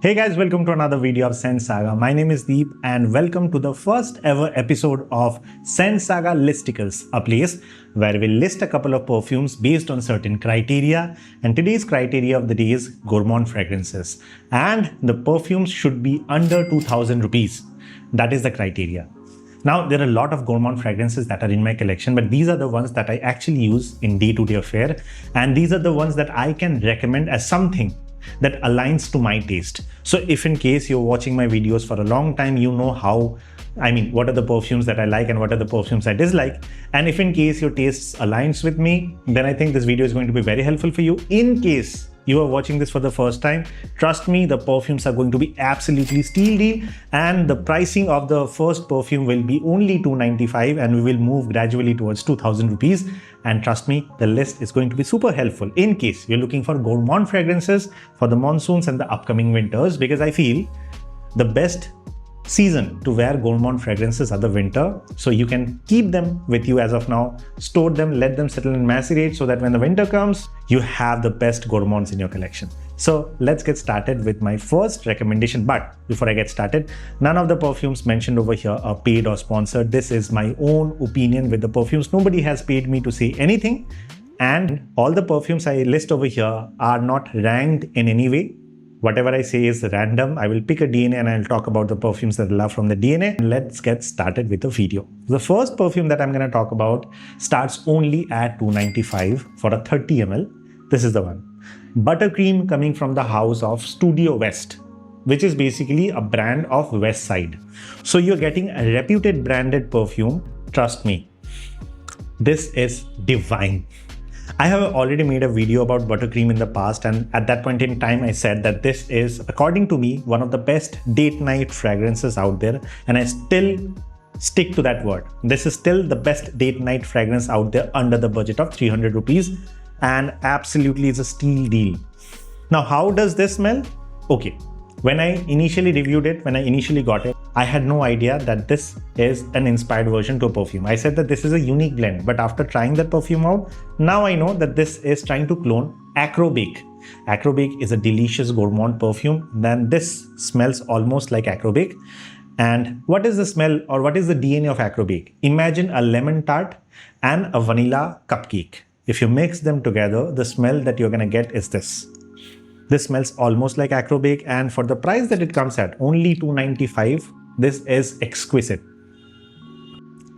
Hey guys, welcome to another video of Scent Saga. My name is Deep and welcome to the first ever episode of Scent Saga Listicles, a place where we list a couple of perfumes based on certain criteria, and today's criteria of the day is gourmand fragrances, and the perfumes should be under 2000 rupees. That is the criteria. Now, there are a lot of gourmand fragrances that are in my collection, but these are the ones that I actually use in day-to-day affair, and these are the ones that I can recommend as something that aligns to my taste. So if in case you're watching my videos for a long time, you know what are the perfumes that I like and what are the perfumes I dislike. And if in case your tastes aligns with me, then I think this video is going to be very helpful for you. In case you are watching this for the first time, trust me, the perfumes are going to be absolutely steal deal, and the pricing of the first perfume will be only 295 and we will move gradually towards 2000 rupees. And trust me, the list is going to be super helpful in case you're looking for gourmand fragrances for the monsoons and the upcoming winters, because I feel the best season to wear gourmand fragrances are the winter. So you can keep them with you as of now, store them, let them settle and macerate so that when the winter comes, you have the best gourmands in your collection. So let's get started with my first recommendation. But before I get started, none of the perfumes mentioned over here are paid or sponsored. This is my own opinion with the perfumes. Nobody has paid me to say anything. And all the perfumes I list over here are not ranked in any way. Whatever I say is random. I will pick a DNA and I'll talk about the perfumes that I love from the DNA. Let's get started with the video. The first perfume that I'm going to talk about starts only at 295 for a 30 ml. This is the one. Buttercream, coming from the house of StudioWest, which is basically a brand of West Side. So you're getting a reputed branded perfume. Trust me, this is divine. I have already made a video about Buttercream in the past, and at that point in time I said that this is, according to me, one of the best date night fragrances out there, and I still stick to that word. This is still the best date night fragrance out there under the budget of 300 rupees, and absolutely is a steal deal. Now, how does this smell? Okay, when I initially reviewed it, when I initially got it, I had no idea that this is an inspired version to a perfume. I said that this is a unique blend, but after trying that perfume out, now I know that this is trying to clone Acro Bake. Acro Bake is a delicious gourmand perfume. Then this smells almost like Acro Bake. And what is the smell, or what is the DNA of Acro Bake? Imagine a lemon tart and a vanilla cupcake. If you mix them together, the smell that you're gonna get is this. This smells almost like Acro Bake, and for the price that it comes at, only 295, this is exquisite.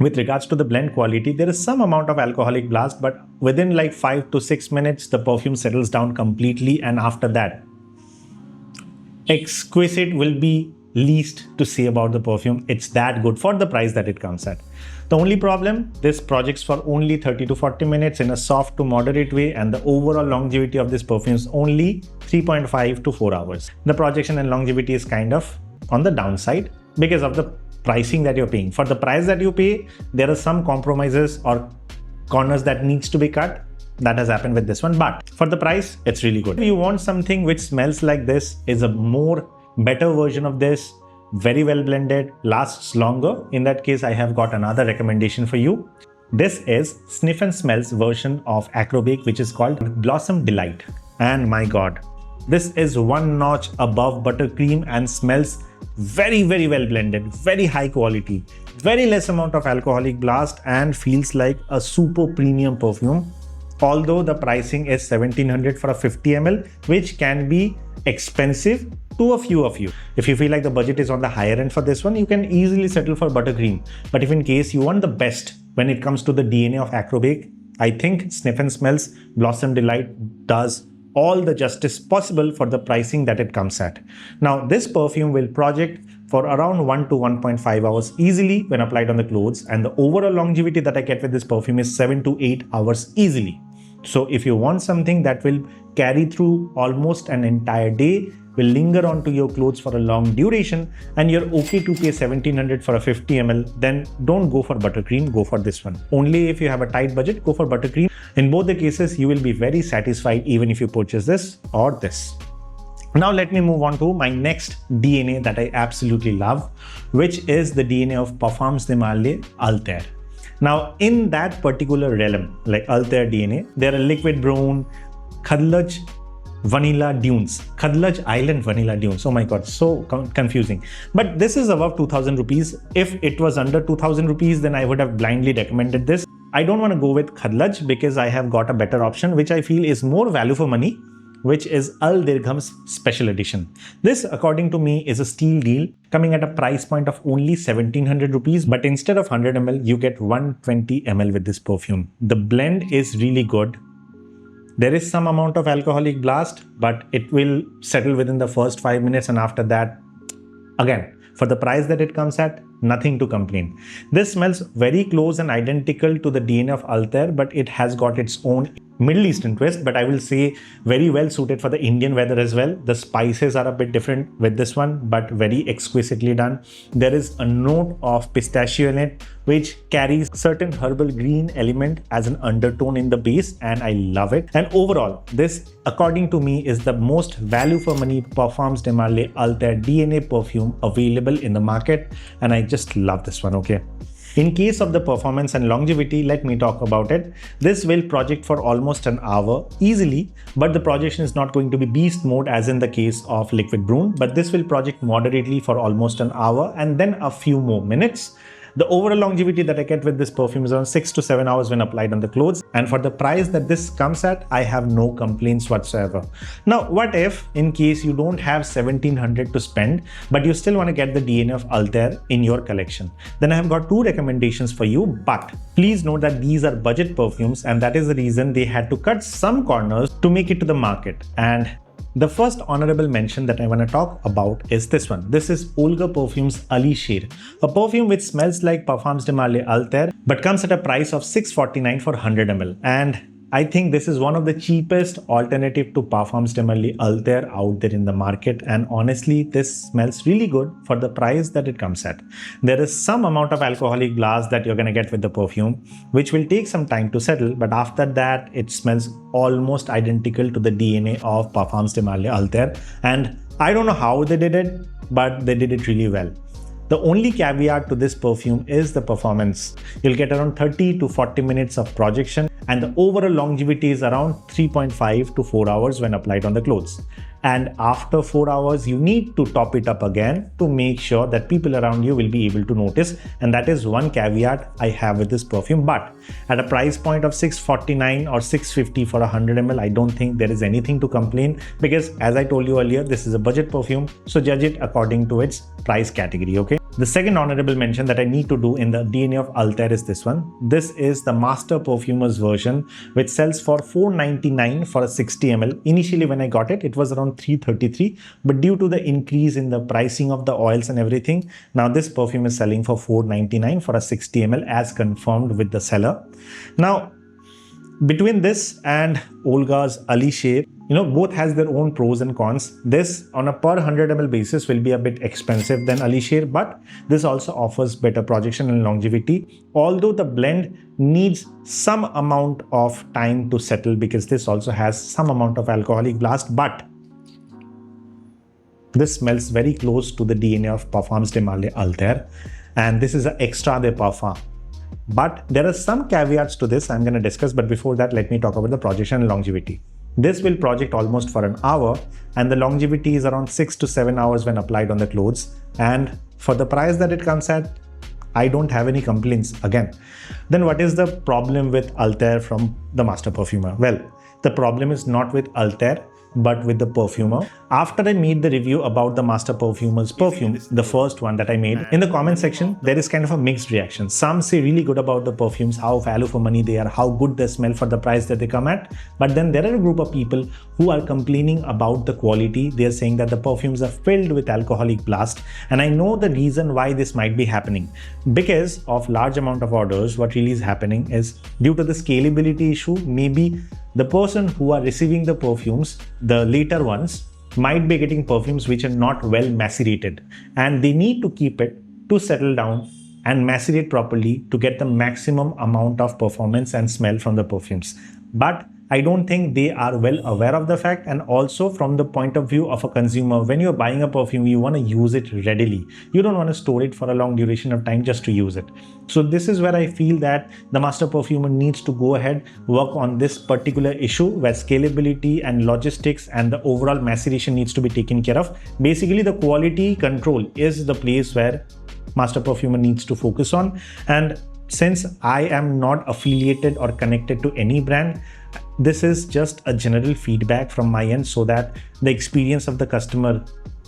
With regards to the blend quality, there is some amount of alcoholic blast, but within like 5 to 6 minutes, the perfume settles down completely, and after that, exquisite will be least to say about the perfume. It's that good for the price that it comes at. The only problem, this projects for only 30 to 40 minutes in a soft to moderate way, and the overall longevity of this perfume is only 3.5 to 4 hours. The projection and longevity is kind of on the downside because of the pricing that you're paying. For the price that you pay, there are some compromises or corners that needs to be cut. That has happened with this one, but for the price, it's really good. If you want something which smells like this, is a better version of this, very well blended, lasts longer, in that case I have got another recommendation for you. This is Sniff and Smell's version of Acro Bake, which is called Blossom Delight. And my god, this is one notch above Buttercream and smells very well blended, very high quality, very less amount of alcoholic blast, and feels like a super premium perfume. Although the pricing is 1700 for a 50 ml, which can be expensive to a few of you. If you feel like the budget is on the higher end for this one, you can easily settle for Buttercream. But if in case you want the best when it comes to the DNA of Acro Bake, I think Sniff and Smell's Blossom Delight does all the justice possible for the pricing that it comes at. Now, this perfume will project for around 1 to 1.5 hours easily when applied on the clothes, and the overall longevity that I get with this perfume is 7 to 8 hours easily. So if you want something that will carry through almost an entire day, will linger onto your clothes for a long duration, and you're okay to pay 1700 for a 50 ml, then don't go for Buttercream, go for this one. Only if you have a tight budget, go for Buttercream. In both the cases, you will be very satisfied even if you purchase this or this. Now let me move on to my next DNA that I absolutely love, which is the DNA of Parfums De Marly Althaïr. Now in that particular realm, like Althair DNA, there are liquid brown, khadlaj Vanilla Dunes, Khadlaj Island Vanilla Dunes. Oh my god, so confusing. But this is above 2000 rupees. If it was under 2000 rupees, then I would have blindly recommended this. I don't want to go with Khadlaj because I have got a better option, which I feel is more value for money, which is Dirgham's special edition. This, according to me, is a steal deal, coming at a price point of only 1700 rupees, but instead of 100 ml, you get 120 ml with this perfume. The blend is really good. There is some amount of alcoholic blast, but it will settle within the first 5 minutes, and after that, again, for the price that it comes at, nothing to complain. This smells very close and identical to the DNA of Althair, but it has got its own Middle Eastern twist, but I will say very well suited for the Indian weather as well. The spices are a bit different with this one, but very exquisitely done. There is a note of pistachio in it, which carries certain herbal green element as an undertone in the base, and I love it. And overall, this, according to me, is the most value for money Parfums De Marly Althaïr DNA perfume available in the market, and I just love this one, okay? In case of the performance and longevity, let me talk about it. This will project for almost an hour easily, but the projection is not going to be beast mode as in the case of Liquid Broom, but this will project moderately for almost an hour and then a few more minutes. The overall longevity that I get with this perfume is around 6 to 7 hours when applied on the clothes, and for the price that this comes at, I have no complaints whatsoever. Now, what if, in case you don't have 1700 to spend, but you still want to get the DNA of Althair in your collection? Then I have got two recommendations for you, but please note that these are budget perfumes, and that is the reason they had to cut some corners to make it to the market. And the first honorable mention that I want to talk about is this one. This is Olga Perfumes Ali Sher, a perfume which smells like Parfums De Marly Althair but comes at a price of 649 for 100 ml. And I think this is one of the cheapest alternative to Parfums De Marly Althair out there in the market, and honestly this smells really good for the price that it comes at. There is some amount of alcoholic blast that you're gonna get with the perfume, which will take some time to settle, but after that it smells almost identical to the DNA of Parfums De Marly Althair, and I don't know how they did it, but they did it really well. The only caveat to this perfume is the performance. You'll get around 30 to 40 minutes of projection, and the overall longevity is around 3.5 to 4 hours when applied on the clothes. And after 4 hours, you need to top it up again to make sure that people around you will be able to notice. And that is one caveat I have with this perfume. But at a price point of 649 or 650 for 100 ml, I don't think there is anything to complain, because as I told you earlier, this is a budget perfume. So judge it according to its price category, okay? The second honorable mention that I need to do in the DNA of Althair is this one. This is the Master Perfumer's version, which sells for 499 for a 60 ml. Initially when I got it, it was around 333, but due to the increase in the pricing of the oils and everything, now this perfume is selling for 499 for a 60 ml as confirmed with the seller. Now, between this and Olga's Ali Sher, both has their own pros and cons. This on a per 100 ml basis will be a bit expensive than Ali Sher, but this also offers better projection and longevity, although the blend needs some amount of time to settle because this also has some amount of alcoholic blast, but this smells very close to the DNA of Parfums De Marly Althair, and this is an extra de parfum. But there are some caveats to this I'm going to discuss, but before that, let me talk about the projection and longevity. This will project almost for an hour, and the longevity is around 6 to 7 hours when applied on the clothes. And for the price that it comes at, I don't have any complaints again. Then what is the problem with Althair from the Master Perfumer? Well, the problem is not with Althair, but with the perfumer. After I made the review about the Master Perfumer's perfume, the first one that I made, in the comment section, there is kind of a mixed reaction. Some say really good about the perfumes, how value for money they are, how good they smell for the price that they come at. But then there are a group of people who are complaining about the quality. They're saying that the perfumes are filled with alcoholic blast. And I know the reason why this might be happening. Because of large amount of orders, what really is happening is due to the scalability issue, maybe the person who are receiving the perfumes, the later ones, might be getting perfumes which are not well macerated, and they need to keep it to settle down and macerate properly to get the maximum amount of performance and smell from the perfumes. But I don't think they are well aware of the fact. And also from the point of view of a consumer, when you're buying a perfume, you want to use it readily. You don't want to store it for a long duration of time just to use it. So this is where I feel that the master perfumer needs to go ahead, work on this particular issue where scalability and logistics and the overall maceration needs to be taken care of. Basically, the quality control is the place where master perfumer needs to focus on. And since I am not affiliated or connected to any brand, this is just a general feedback from my end so that the experience of the customer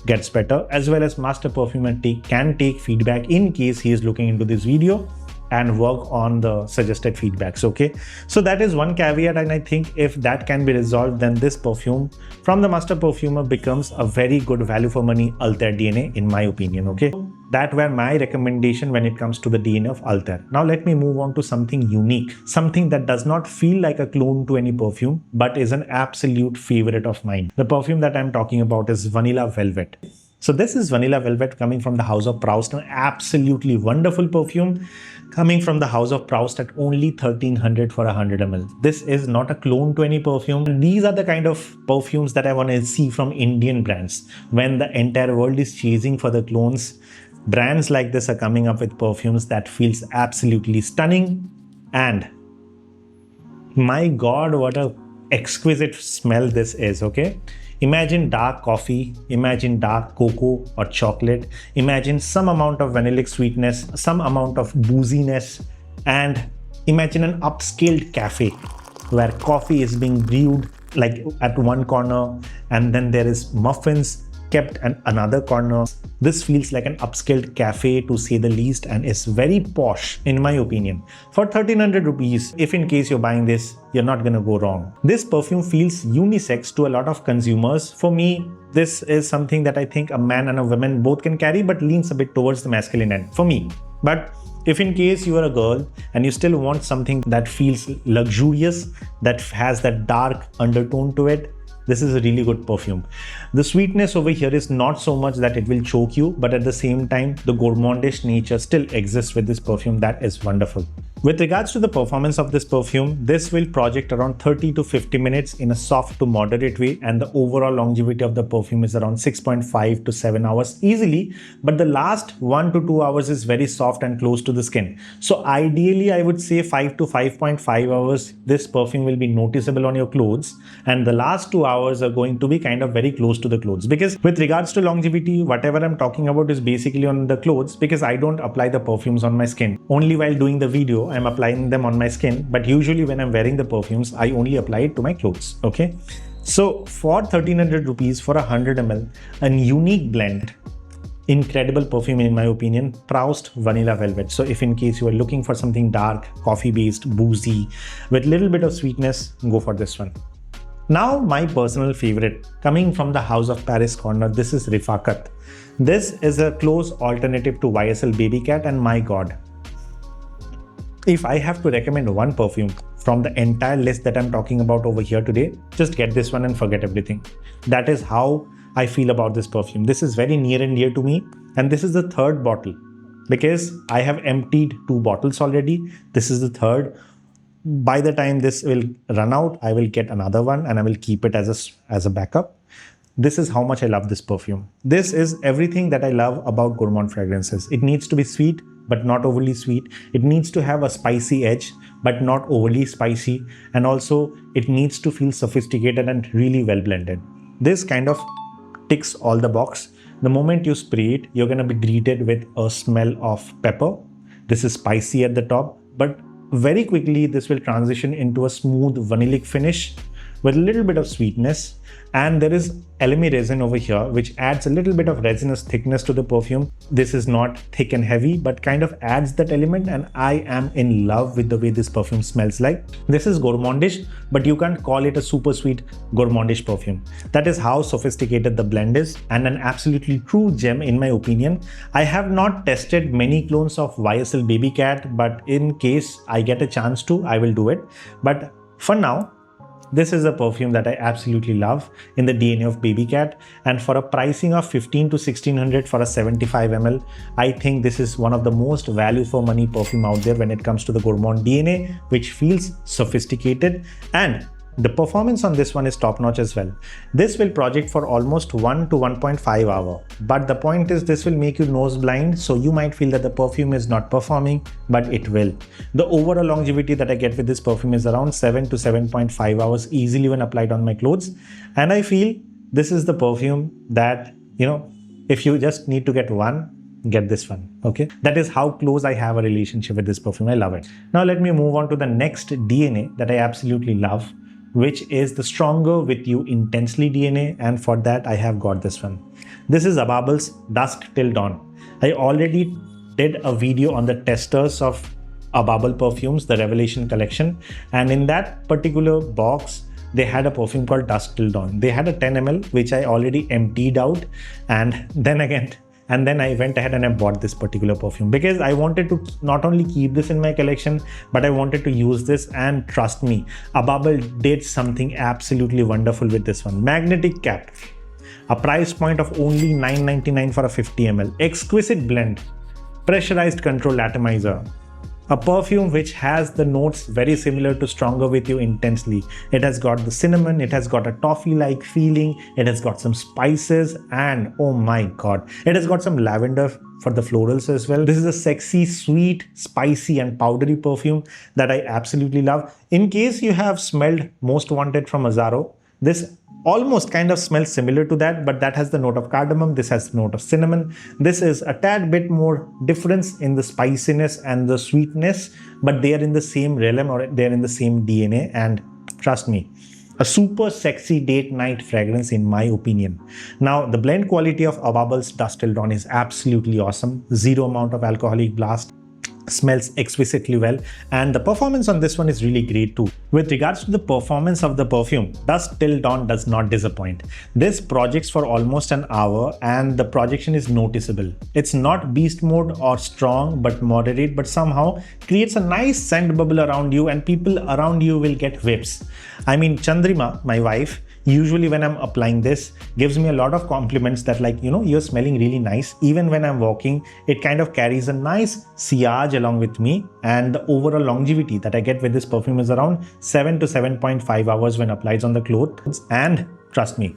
gets better, as well as master perfumer can take feedback in case he is looking into this video and work on the suggested feedbacks. Okay, so that is one caveat, and I think if that can be resolved, then this perfume from the master perfumer becomes a very good value for money Althair DNA, in my opinion. Okay, that were my recommendation when it comes to the DNA of Althair. Now let me move on to something unique, something that does not feel like a clone to any perfume but is an absolute favorite of mine. The perfume that I'm talking about is Vanilla Velvet. So this is Vanilla Velvet coming from the house of Proust, an absolutely wonderful perfume coming from the house of Proust at only 1300 for 100 ml. This is not a clone to any perfume. These are the kind of perfumes that I want to see from Indian brands. When the entire world is chasing for the clones, brands like this are coming up with perfumes that feels absolutely stunning. And my God, what a exquisite smell this is, okay? Imagine dark coffee, imagine dark cocoa or chocolate, imagine some amount of vanillic sweetness, some amount of booziness, and imagine an upscaled cafe where coffee is being brewed like at one corner and then there is muffins kept at another corner. This feels like an upscaled cafe to say the least, and is very posh in my opinion. For 1300 rupees, if in case you're buying this, you're not gonna go wrong. This perfume feels unisex to a lot of consumers. For me, this is something that I think a man and a woman both can carry, but leans a bit towards the masculine end for me. But if in case you are a girl and you still want something that feels luxurious, that has that dark undertone to it, this is a really good perfume. The sweetness over here is not so much that it will choke you, but at the same time, the gourmandish nature still exists with this perfume. That is wonderful. With regards to the performance of this perfume, this will project around 30 to 50 minutes in a soft to moderate way, and the overall longevity of the perfume is around 6.5 to 7 hours easily, but the last 1 to 2 hours is very soft and close to the skin. So ideally, I would say 5 to 5.5 hours, this perfume will be noticeable on your clothes, and the last 2 hours are going to be kind of very close to the clothes. Because with regards to longevity, whatever I'm talking about is basically on the clothes, because I don't apply the perfumes on my skin. Only while doing the video, I'm applying them on my skin, but usually when I'm wearing the perfumes, I only apply it to my clothes. Okay, so for 1300 rupees for 100 ml, a unique blend, incredible perfume in my opinion, Proust Vanilla Velvet. So if in case you are looking for something dark, coffee based, boozy with little bit of sweetness, go for this one. Now my personal favorite, coming from the house of Paris Corner, this is Rifaqat. This is a close alternative to YSL Babycat, and my God, if I have to recommend one perfume from the entire list that I'm talking about over here today, just get this one and forget everything. That is how I feel about this perfume. This is very near and dear to me, and this is the third bottle because I have emptied 2 bottles already. This is the third. By the time this will run out, I will get another one and I will keep it as a backup. This is how much I love this perfume. This is everything that I love about gourmand fragrances. It needs to be sweet, but not overly sweet. It needs to have a spicy edge, but not overly spicy. And also it needs to feel sophisticated and really well blended. This kind of ticks all the box. The moment you spray it, you're going to be greeted with a smell of pepper. This is spicy at the top, but very quickly this will transition into a smooth vanillic finish with a little bit of sweetness, and there is elemi resin over here which adds a little bit of resinous thickness to the perfume. This is not thick and heavy but kind of adds that element, and I am in love with the way this perfume smells like. This is gourmandish, but you can't call it a super sweet gourmandish perfume. That is how sophisticated the blend is, and an absolutely true gem in my opinion. I have not tested many clones of YSL Babycat, but in case I get a chance to, I will do it. But for now, this is a perfume that I absolutely love in the DNA of Babycat, and for a pricing of 15 to 1600 for a 75 ml, I think this is one of the most value for money perfume out there when it comes to the gourmand DNA, which feels sophisticated and The performance on this one is top notch as well. This will project for almost 1 to 1.5 hours. But the point is this will make you nose blind, so you might feel that the perfume is not performing, but it will. The overall longevity that I get with this perfume is around 7 to 7.5 hours easily when applied on my clothes. And I feel this is the perfume that, if you just need to get one, get this one. Okay, that is how close I have a relationship with this perfume. I love it. Now let me move on to the next DNA that I absolutely love, which is the Stronger With You Intensely DNA, and for that I have got this one. This is Ababel's Dusk Till Dawn. I already did a video on the testers of Ababel perfumes, the Revelation collection, and in that particular box they had a perfume called Dusk Till Dawn. They had a 10 ml which I already emptied out, and then I went ahead and I bought this particular perfume because I wanted to not only keep this in my collection, but I wanted to use this, and trust me, Ababel did something absolutely wonderful with this one. Magnetic cap, a price point of only $9.99 for a 50 ml, exquisite blend, pressurized control atomizer. A perfume which has the notes very similar to Stronger With You Intensely. It has got the cinnamon, it has got a toffee-like feeling, it has got some spices, and oh my god, it has got some lavender for the florals as well. This is a sexy, sweet, spicy and powdery perfume that I absolutely love. In case you have smelled Most Wanted from Azzaro, this almost kind of smells similar to that, but that has the note of cardamom, this has the note of cinnamon. This is a tad bit more difference in the spiciness and the sweetness, but they are in the same realm, or they are in the same DNA, and trust me, a super sexy date night fragrance in my opinion. Now the blend quality of Ababel's Dusk Till Dawn is absolutely awesome. Zero amount of alcoholic blast, smells exquisitely well, and the performance on this one is really great too. With regards to the performance of the perfume, Dusk Till Dawn does not disappoint. This projects for almost an hour and the projection is noticeable. It's not beast mode or strong but moderate, but somehow creates a nice scent bubble around you and people around you will get whips. I mean, Chandrima, my wife, usually when I'm applying this, gives me a lot of compliments that you're smelling really nice. Even when I'm walking, it kind of carries a nice sillage along with me, and the overall longevity that I get with this perfume is around 7 to 7.5 hours when applied on the clothes. And trust me,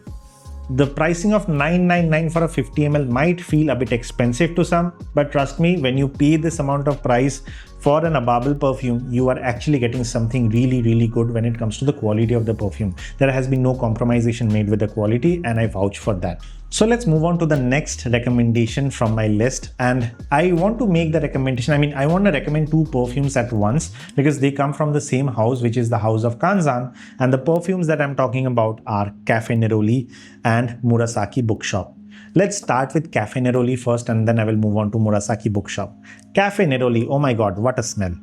the pricing of $9.99 for a 50 ml might feel a bit expensive to some, but trust me, when you pay this amount of price for an Ababel perfume, you are actually getting something really, really good when it comes to the quality of the perfume. There has been no compromisation made with the quality, and I vouch for that. So let's move on to the next recommendation from my list, and I want to make the recommendation. I want to recommend two perfumes at once because they come from the same house, which is the house of Kazan, and the perfumes that I'm talking about are Cafe Neroli and Murasaki Bookshop. Let's start with Cafe Neroli first, and then I will move on to Murasaki Bookshop. Cafe Neroli, oh my god, what a smell.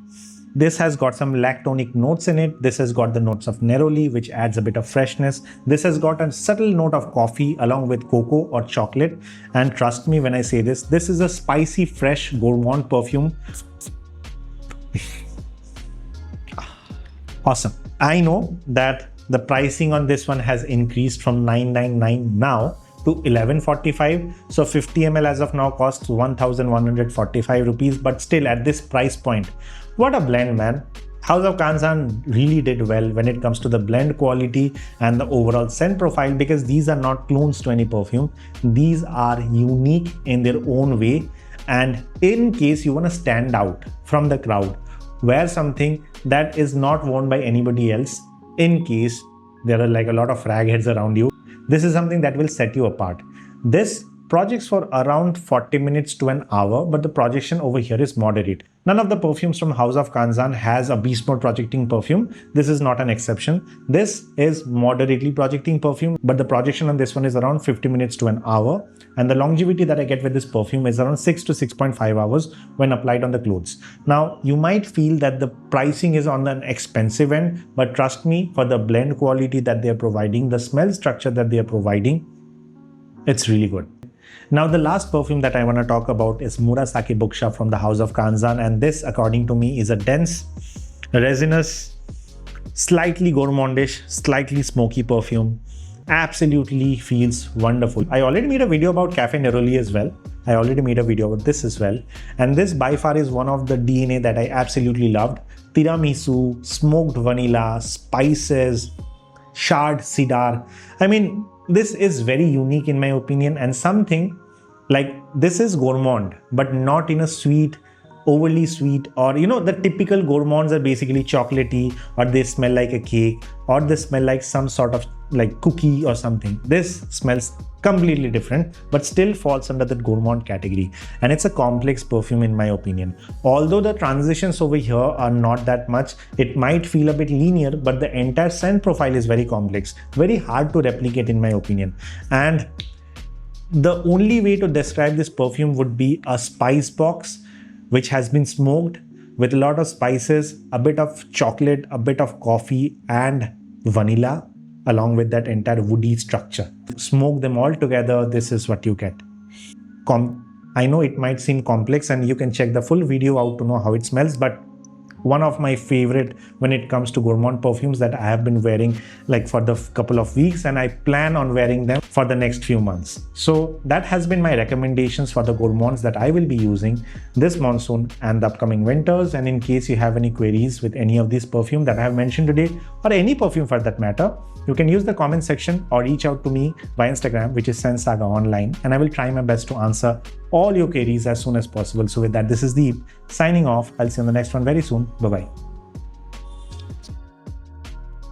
This has got some lactonic notes in it. This has got the notes of neroli, which adds a bit of freshness. This has got a subtle note of coffee along with cocoa or chocolate. And trust me when I say this, this is a spicy, fresh gourmand perfume. Awesome. I know that the pricing on this one has increased from $9.99 now to $11.45. So 50 ml as of now costs 1,145 rupees, but still at this price point, what a blend, man. House of Kazan really did well when it comes to the blend quality and the overall scent profile, because these are not clones to any perfume. These are unique in their own way. And in case you want to stand out from the crowd, wear something that is not worn by anybody else. In case there are like a lot of ragheads around you, this is something that will set you apart. This projects for around 40 minutes to an hour, but the projection over here is moderate. None of the perfumes from House of Kazan has a beast mode projecting perfume. This is not an exception. This is moderately projecting perfume, but the projection on this one is around 50 minutes to an hour. And the longevity that I get with this perfume is around 6 to 6.5 hours when applied on the clothes. Now, you might feel that the pricing is on the expensive end, but trust me, for the blend quality that they are providing, the smell structure that they are providing, it's really good. Now, the last perfume that I want to talk about is Murasaki Bookshop from the House of Kazan, and this, according to me, is a dense, resinous, slightly gourmandish, slightly smoky perfume. Absolutely feels wonderful. I already made a video about Cafe Neroli as well. I already made a video about this as well. And this by far is one of the DNA that I absolutely loved. Tiramisu, smoked vanilla, spices, charred cedar. I mean, this is very unique in my opinion, and something like this is gourmand, but not in a sweet, overly sweet, or you know, the typical gourmands are basically chocolatey, or they smell like a cake, or they smell like some sort of like cookie or something. This smells completely different, but still falls under the gourmand category, and it's a complex perfume in my opinion. Although the transitions over here are not that much, it might feel a bit linear, but the entire scent profile is very complex, very hard to replicate in my opinion. And the only way to describe this perfume would be a spice box which has been smoked with a lot of spices, a bit of chocolate, a bit of coffee and vanilla, along with that entire woody structure. Smoke them all together, this is what you get. I know it might seem complex, and you can check the full video out to know how it smells, but one of my favorite when it comes to gourmand perfumes that I have been wearing like for the couple of weeks, and I plan on wearing them for the next few months. So that has been my recommendations for the gourmands that I will be using this monsoon and the upcoming winters. And in case you have any queries with any of these perfume that I have mentioned today, or any perfume for that matter, you can use the comment section or reach out to me via Instagram, which is Scent Saga Online, and I will try my best to answer all your queries as soon as possible. So with that, this is Deep signing off. I'll see you on the next one very soon. Bye-bye.